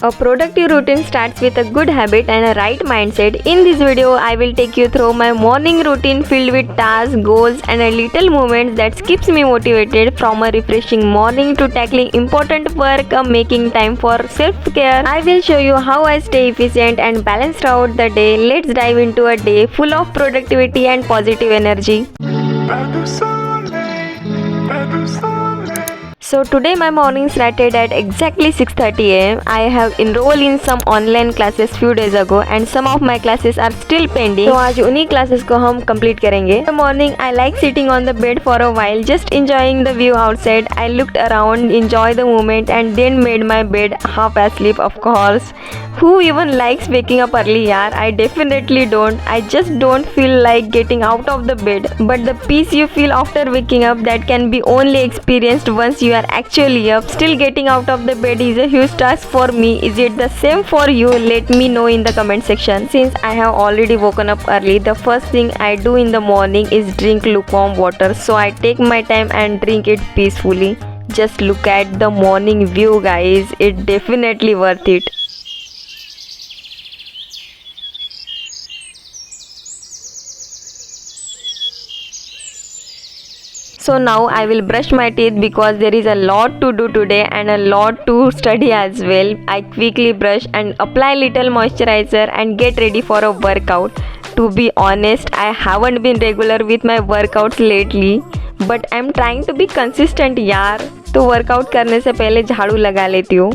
A productive routine starts with a good habit and a right mindset. In this video, I will take you through my morning routine filled with tasks, goals, and a little moments that keeps me motivated, from a refreshing morning to tackling important work, making time for self-care. I will show you how I stay efficient and balanced throughout the day. Let's dive into a day full of productivity and positive energy. So today my morning started at exactly 6:30 am. I have enrolled in some online classes few days ago and some of my classes are still pending. तो आज उन्हीं classes को हम complete करेंगे. In the morning I like sitting on the bed for a while, just enjoying the view outside. I looked around, enjoyed the moment and then made my bed, half asleep of course. Who even likes waking up early, yaar? I definitely don't. I just don't feel like getting out of the bed. But the peace you feel after waking up, that can be only experienced once you are actually up. Still, getting out of the bed is a huge task for me. Is it the same for you? Let me know in the comment section. Since I have already woken up early, the first thing I do in the morning is drink lukewarm water. So I take my time and drink it peacefully. Just look at the morning view, guys. It's definitely worth it. So now I will brush my teeth because there is a lot to do today and a lot to study as well. I quickly brush and apply little moisturizer and get ready for a workout. To be honest, I haven't been regular with my workouts lately, but I'm trying to be consistent यार. तो workout करने से पहले झाड़ू लगा लेती हूँ.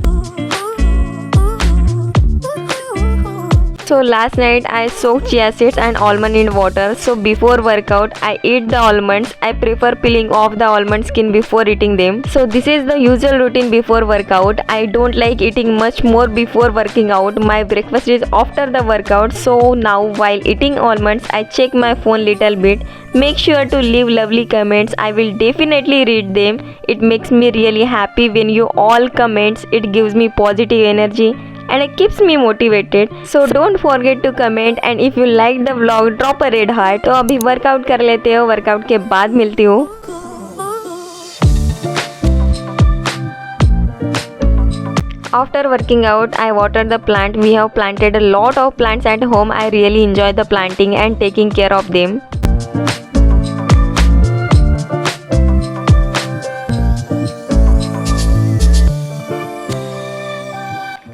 So last night I soaked chia seeds and almond in water. So before workout I eat the almonds. I prefer peeling off the almond skin before eating them. So this is the usual routine before workout. I don't like eating much more before working out. My breakfast is after the workout. So now while eating almonds I check my phone little bit. Make sure to leave lovely comments. I will definitely read them. It makes me really happy when you all comments. It gives me positive energy and it keeps me motivated. So don't forget to comment and if you like the vlog drop a red heart. तो अभी workout कर लेते हो, workout के बाद मिलती हूँ. After working out, I water the plant. We have planted a lot of plants at home. I really enjoy the planting and taking care of them.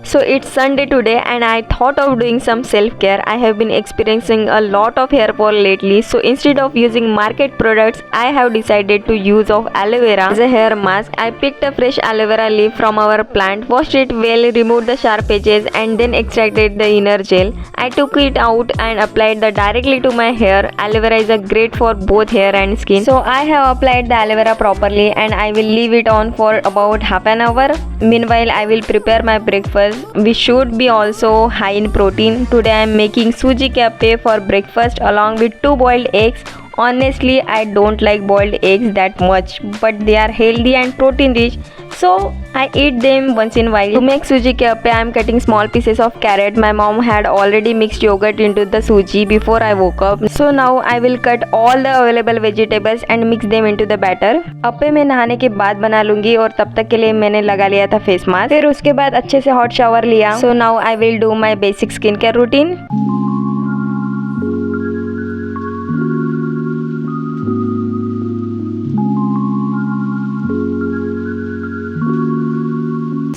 So it's Sunday today and I thought of doing some self-care. I have been experiencing a lot of hair fall lately. So instead of using market products, I have decided to use of aloe vera as a hair mask. I picked a fresh aloe vera leaf from our plant, washed it well, removed the sharp edges and then extracted the inner gel. I took it out and applied that directly to my hair. Aloe vera is a great for both hair and skin. So I have applied the aloe vera properly and I will leave it on for about half an hour. Meanwhile, I will prepare my breakfast. We should be also high in protein. Today I am making suji cappe for breakfast along with 2 boiled eggs. Honestly, I don't like boiled eggs that much, but they are healthy and protein rich, so I eat them once in a while. To make suji cappe, I am cutting small pieces of carrot. My mom had already mixed yogurt into the suji before I woke up. So now I will cut all the available vegetables and mix them into the batter. Appe मैं नहाने के बाद बना लूँगी और तब तक के लिए मैंने लगा लिया था फेस मास्क. फिर उसके बाद अच्छे से हॉट शावर लिया. So now I will do my basic skincare routine.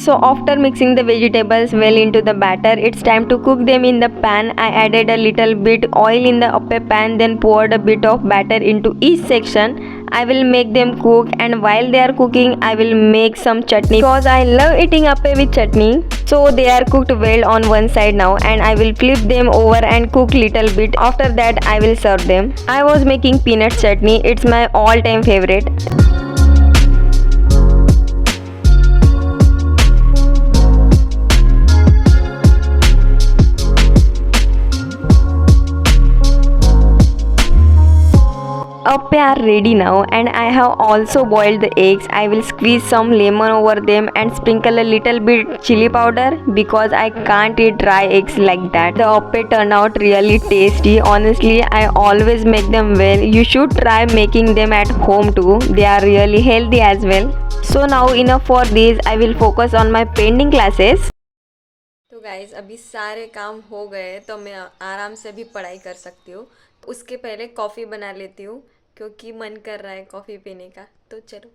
So after mixing the vegetables well into the batter, it's time to cook them in the pan. I added a little bit oil in the appe pan, then poured a bit of batter into each section. I will make them cook and while they are cooking, I will make some chutney because I love eating appe with chutney. So they are cooked well on one side now and I will flip them over and cook little bit. After that, I will serve them. I was making peanut chutney. It's my all-time favorite. Appe are ready now and I have also boiled the eggs. I will squeeze some lemon over them and sprinkle a little bit chili powder because I can't eat dry eggs like that. The appe turn out really tasty. Honestly, I always make them well. You should try making them at home too. They are really healthy as well. So now enough for this. I will focus on my painting classes. तो guys अभी सारे काम हो गए तो मैं आराम से अभी पढ़ाई कर सकती हूँ। उसके पहले कॉफ़ी बना लेती हूँ क्योंकि मन कर रहा है कॉफ़ी पीने का। तो चलो।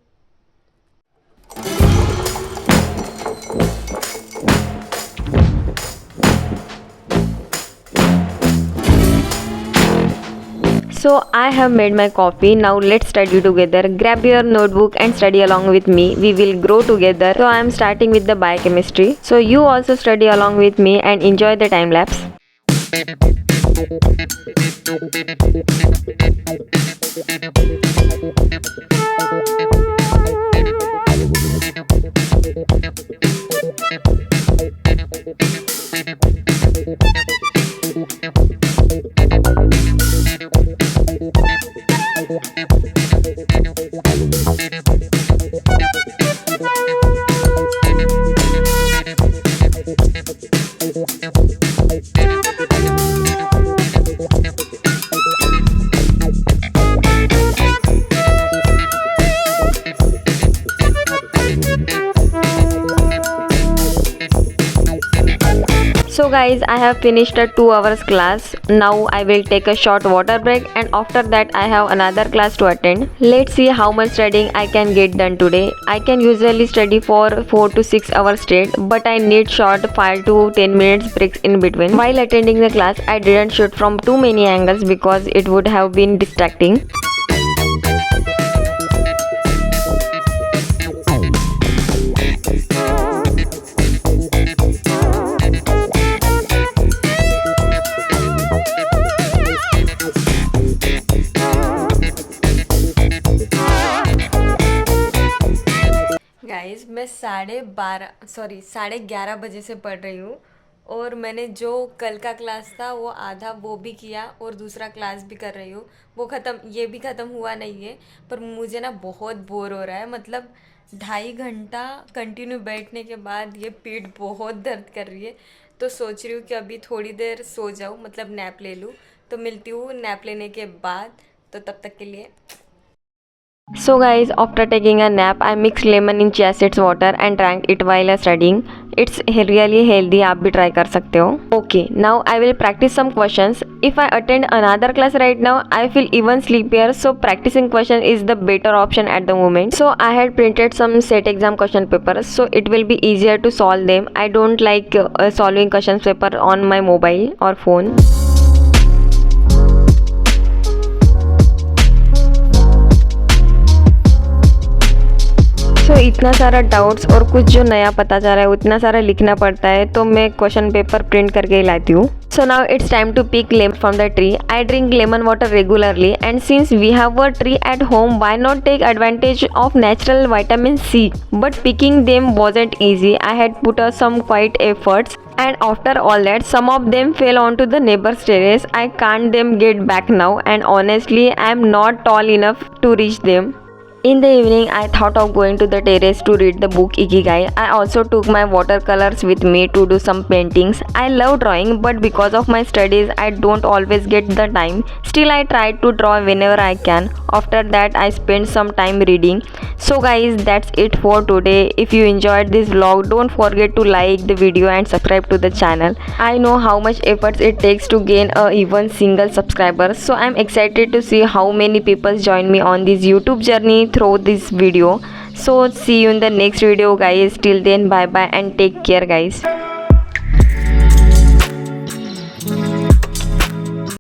So I have made my coffee. Now let's study together. Grab your notebook and study along with me. We will grow together. So I am starting with the biochemistry. So you also study along with me and enjoy the time lapse. So guys, I have finished a 2 hours class. Now I will take a short water break and after that I have another class to attend. Let's see how much studying I can get done today. I can usually study for 4 to 6 hours straight, but I need short 5 to 10 minutes breaks in between. While attending the class, I didn't shoot from too many angles because it would have been distracting. Guys मैं 11:30 बजे से पढ़ रही हूँ और मैंने जो कल का क्लास था वो आधा वो भी किया और दूसरा क्लास भी कर रही हूँ। ये भी ख़त्म हुआ नहीं है, पर मुझे ना बहुत बोर हो रहा है। मतलब 2.5 घंटा कंटिन्यू बैठने के बाद ये पीठ बहुत दर्द कर रही है। तो सोच रही हूँ कि अभी थोड़ी देर सो जाऊँ, मतलब नैप ले लूँ। तो मिलती हूँ नैप लेने के बाद, तो तब तक के लिए। So guys, after taking a nap, I mixed lemon in chia seeds water and drank it while studying. It's really healthy. आप भी try कर सकते हो. Okay, now I will practice some questions. If I attend another class right now, I feel even sleepier. So practicing question is the better option at the moment. So I had printed some set exam question papers, so it will be easier to solve them. I don't like solving questions paper on my mobile or phone. इतना सारा doubts और कुछ जो नया पता चल रहा है उतना सारा लिखना पड़ता है, तो मैं क्वेश्चन पेपर प्रिंट करके ही लाती हूँ. So now it's time to pick lemon from the tree. I drink lemon water regularly and since we have a tree at home, why not take advantage of natural vitamin C? But picking them wasn't easy. I had put some quite efforts and after all that some of them fell onto the neighbor's terrace. I can't them get back now and honestly I am not tall enough to reach them. In the evening, I thought of going to the terrace to read the book Ikigai. I also took my watercolors with me to do some paintings. I love drawing, but because of my studies, I don't always get the time. Still, I try to draw whenever I can. After that, I spend some time reading. So guys, that's it for today. If you enjoyed this vlog, don't forget to like the video and subscribe to the channel. I know how much efforts it takes to gain a even single subscriber. So I'm excited to see how many people join me on this YouTube journey through this video. So see you in the next video guys. Till then, bye bye and take care guys.